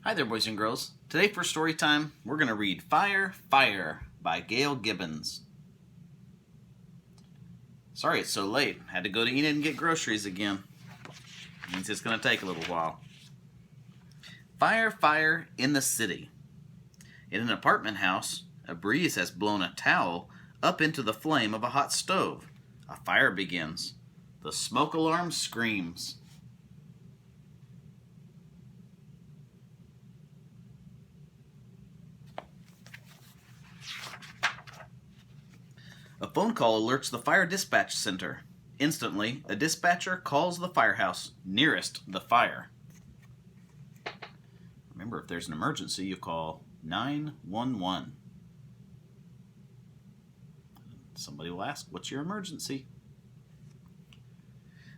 Hi there, boys and girls. Today for story time, we're going to read Fire, Fire by Gail Gibbons. Sorry it's so late. Had to go to Enid and get groceries again. Means it's going to take a little while. Fire, fire in the city. In an apartment house, a breeze has blown a towel up into the flame of a hot stove. A fire begins. The smoke alarm screams. A phone call alerts the fire dispatch center. Instantly, a dispatcher calls the firehouse nearest the fire. Remember, if there's an emergency, you call 911. Somebody will ask, "What's your emergency?"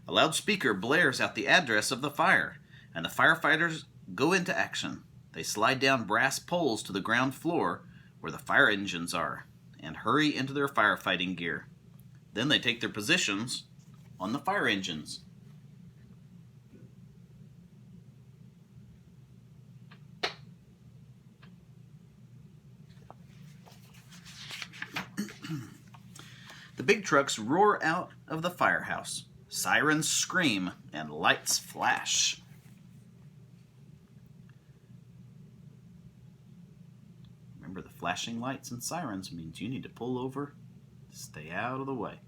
A loudspeaker blares out the address of the fire, and the firefighters go into action. They slide down brass poles to the ground floor where the fire engines are and hurry into their firefighting gear. Then they take their positions on the fire engines. The big trucks roar out of the firehouse. Sirens scream and lights flash. Remember, the flashing lights and sirens means you need to pull over, stay out of the way.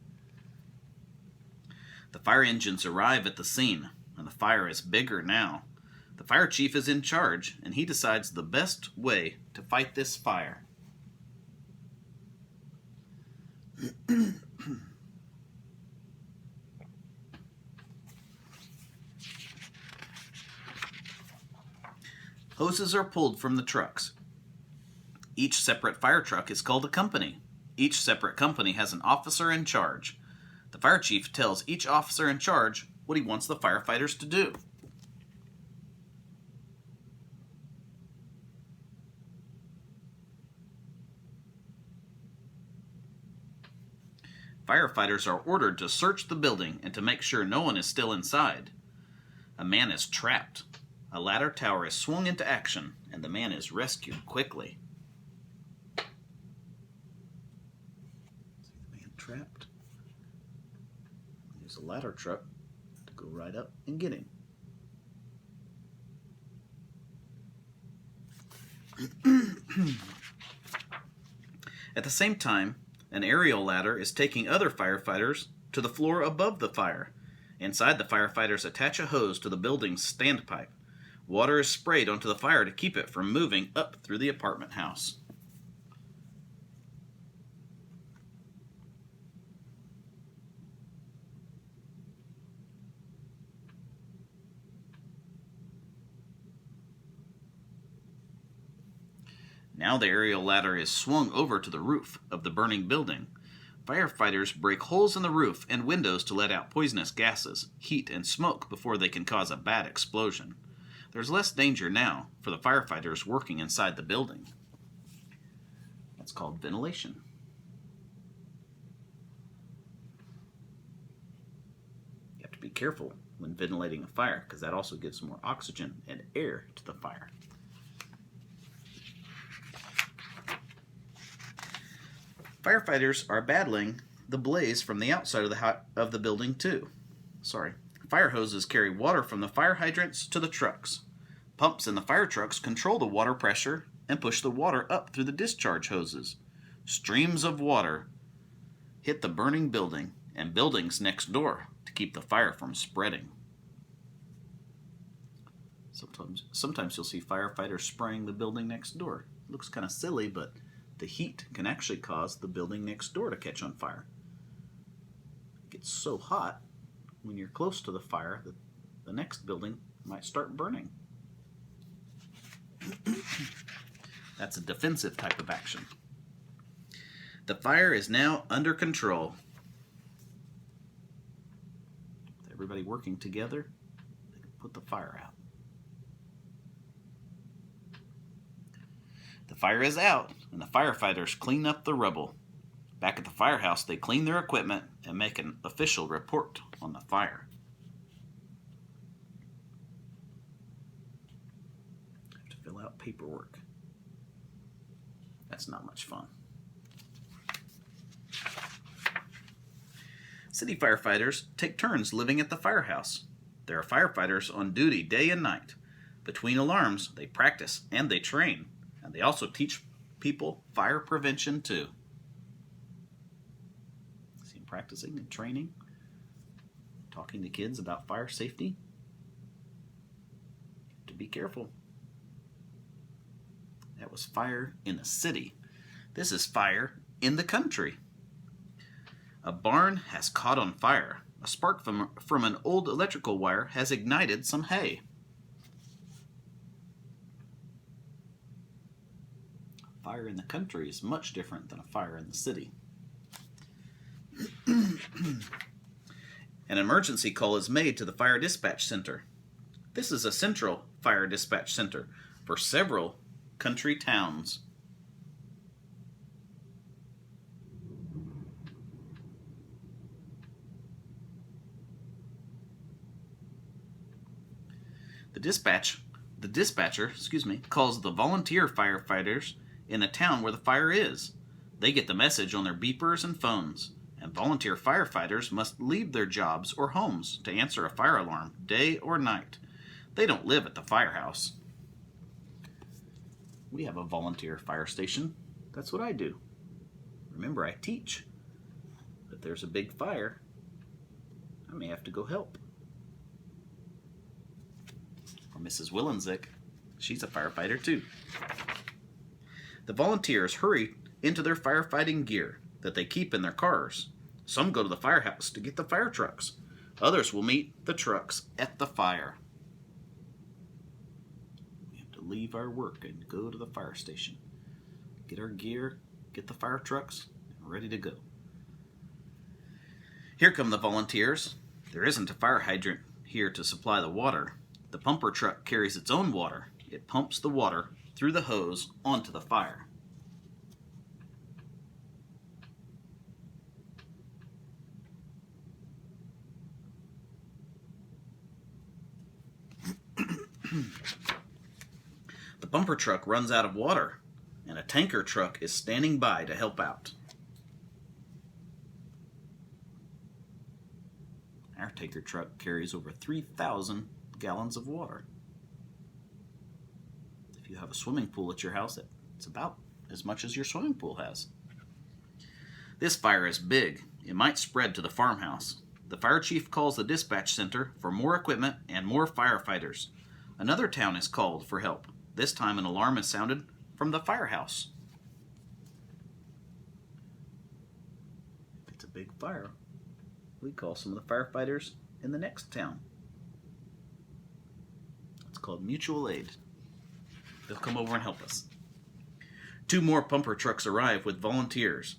The fire engines arrive at the scene, and the fire is bigger now. The fire chief is in charge, and he decides the best way to fight this fire. Hoses are pulled from the trucks. Each separate fire truck is called a company. Each separate company has an officer in charge. The fire chief tells each officer in charge what he wants the firefighters to do. Firefighters are ordered to search the building and to make sure no one is still inside. A man is trapped. A ladder tower is swung into action, and the man is rescued quickly. See the man trapped? There's a ladder truck to go right up and get him. At the same time, an aerial ladder is taking other firefighters to the floor above the fire. Inside, the firefighters attach a hose to the building's standpipe. Water is sprayed onto the fire to keep it from moving up through the apartment house. Now the aerial ladder is swung over to the roof of the burning building. Firefighters break holes in the roof and windows to let out poisonous gases, heat, and smoke before they can cause a bad explosion. There's less danger now for the firefighters working inside the building. That's called ventilation. You have to be careful when ventilating a fire because that also gives more oxygen and air to the fire. Firefighters are battling the blaze from the outside of the building too. Fire hoses carry water from the fire hydrants to the trucks. Pumps in the fire trucks control the water pressure and push the water up through the discharge hoses. Streams of water hit the burning building and buildings next door to keep the fire from spreading. Sometimes you'll see firefighters spraying the building next door. It looks kind of silly, but the heat can actually cause the building next door to catch on fire. It gets so hot when you're close to the fire that the next building might start burning. That's a defensive type of action. The fire is now under control. With everybody working together, they can put the fire out. The fire is out, and the firefighters clean up the rubble. Back at the firehouse, they clean their equipment and make an official report on the fire. fill out paperwork. That's not much fun. City firefighters take turns living at the firehouse. There are firefighters on duty day and night. Between alarms, they practice and they train. And they also teach people fire prevention too. See them practicing and training, talking to kids about fire safety. To be careful. That was fire in the city. This is fire in the country. A barn has caught on fire. A spark from an old electrical wire has ignited some hay. A fire in the country is much different than a fire in the city. An emergency call is made to the fire dispatch center. This is a central fire dispatch center for several country towns. The dispatcher, calls the volunteer firefighters in the town where the fire is. They get the message on their beepers and phones, and volunteer firefighters must leave their jobs or homes to answer a fire alarm day or night. They don't live at the firehouse. We have a volunteer fire station. That's what I do. Remember, I teach. If there's a big fire, I may have to go help. Or Mrs. Willensick, she's a firefighter too. The volunteers hurry into their firefighting gear that they keep in their cars. Some go to the firehouse to get the fire trucks. Others will meet the trucks at the fire. We have to leave our work and go to the fire station. Get our gear, get the fire trucks, and ready to go. Here come the volunteers. There isn't a fire hydrant here to supply the water. The pumper truck carries its own water. It pumps the water through the hose onto the fire. The pumper truck runs out of water, and a tanker truck is standing by to help out. Our tanker truck carries over 3,000 gallons of water. If you have a swimming pool at your house, it's about as much as your swimming pool has. This fire is big. It might spread to the farmhouse. The fire chief calls the dispatch center for more equipment and more firefighters. Another town is called for help. This time an alarm is sounded from the firehouse. If it's a big fire, we call some of the firefighters in the next town. It's called mutual aid. They'll come over and help us. 2 more pumper trucks arrive with volunteers.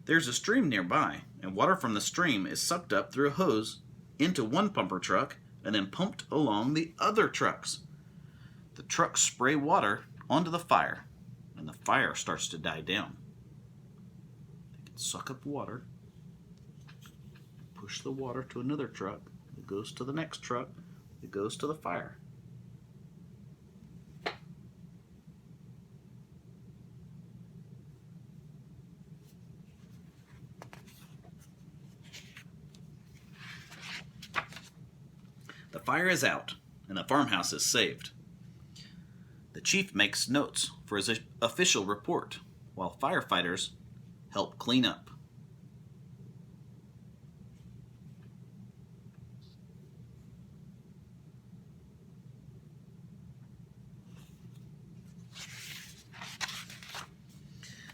There's a stream nearby, and water from the stream is sucked up through a hose into one pumper truck and then pumped along the other trucks. The trucks spray water onto the fire, and the fire starts to die down. They can suck up water, push the water to another truck, it goes to the next truck, it goes to the fire. The fire is out, and the farmhouse is saved. The chief makes notes for his official report, while firefighters help clean up.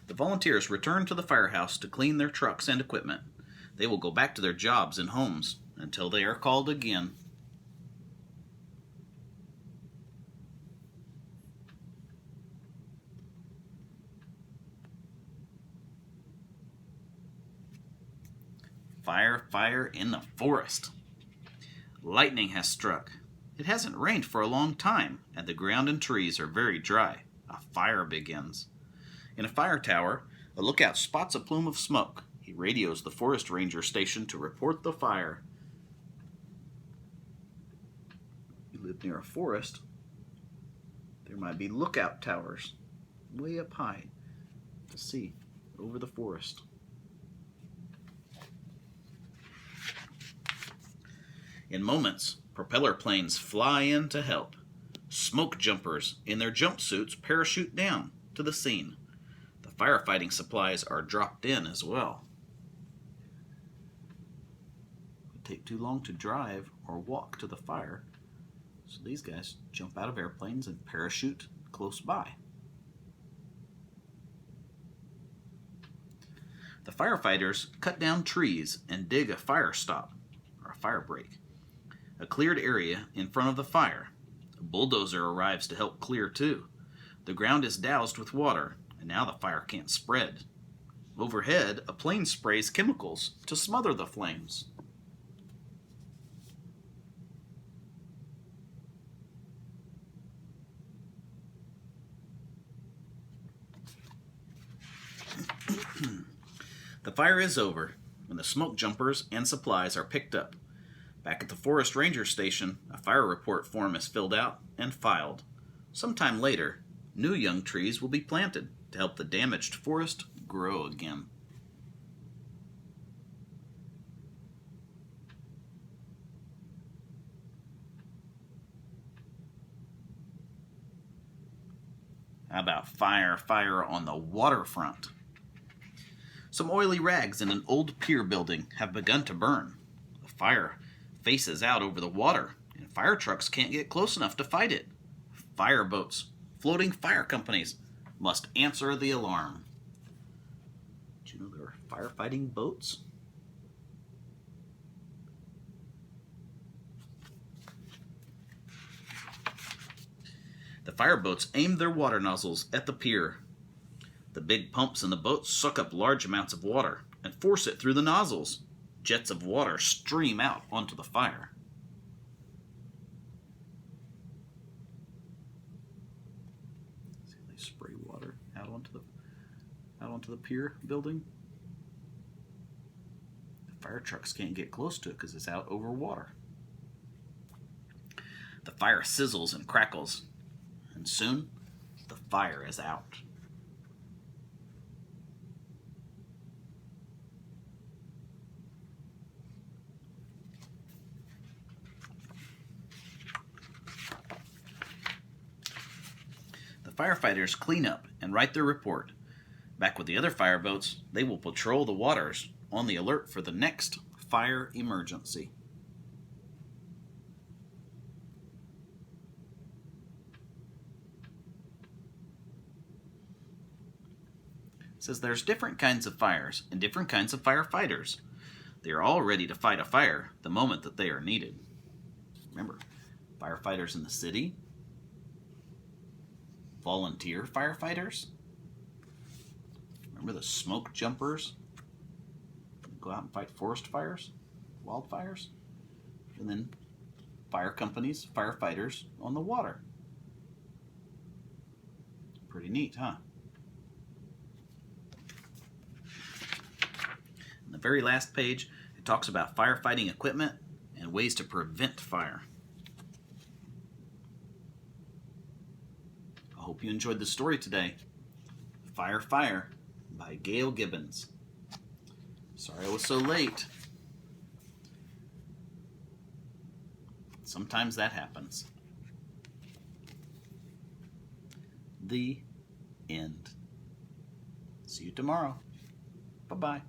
The volunteers return to the firehouse to clean their trucks and equipment. They will go back to their jobs and homes until they are called again. Fire in the forest. Lightning has struck. It hasn't rained for a long time, and the ground and trees are very dry. A fire begins. In a fire tower, a lookout spots a plume of smoke. He radios the forest ranger station to report the fire. You live near a forest, There might be lookout towers way up high to see over the forest. In moments, propeller planes fly in to help. Smoke jumpers in their jumpsuits parachute down to the scene. The firefighting supplies are dropped in as well. It would take too long to drive or walk to the fire, so these guys jump out of airplanes and parachute close by. The firefighters cut down trees and dig a fire stop, or a fire break, a cleared area in front of the fire. A bulldozer arrives to help clear too. The ground is doused with water, and now the fire can't spread. Overhead, a plane sprays chemicals to smother the flames. The fire is over, and the smoke jumpers and supplies are picked up. Back at the Forest Ranger Station, a fire report form is filled out and filed. Sometime later, new young trees will be planted to help the damaged forest grow again. How about fire on the waterfront? Some oily rags in an old pier building have begun to burn. The fire faces out over the water, and fire trucks can't get close enough to fight it. Fire boats, floating fire companies, must answer the alarm. Did you know there are firefighting boats? The fireboats aim their water nozzles at the pier. The big pumps in the boats suck up large amounts of water and force it through the nozzles. Jets of water stream out onto the fire. See, they spray water out onto the pier building. The fire trucks can't get close to it because it's out over water. The fire sizzles and crackles, and soon the fire is out. Firefighters clean up and write their report. Back with the other fireboats, they will patrol the waters on the alert for the next fire emergency. It says there's different kinds of fires and different kinds of firefighters. They are all ready to fight a fire the moment that they are needed. Remember, firefighters in the city, volunteer firefighters. Remember the smoke jumpers? Go out and fight forest fires, wildfires. And then fire companies, firefighters on the water. Pretty neat, huh? On the very last page, it talks about firefighting equipment and ways to prevent fire. I hope you enjoyed the story today. Fire, Fire by Gail Gibbons. Sorry I was so late. Sometimes that happens. The end. See you tomorrow. Bye-bye.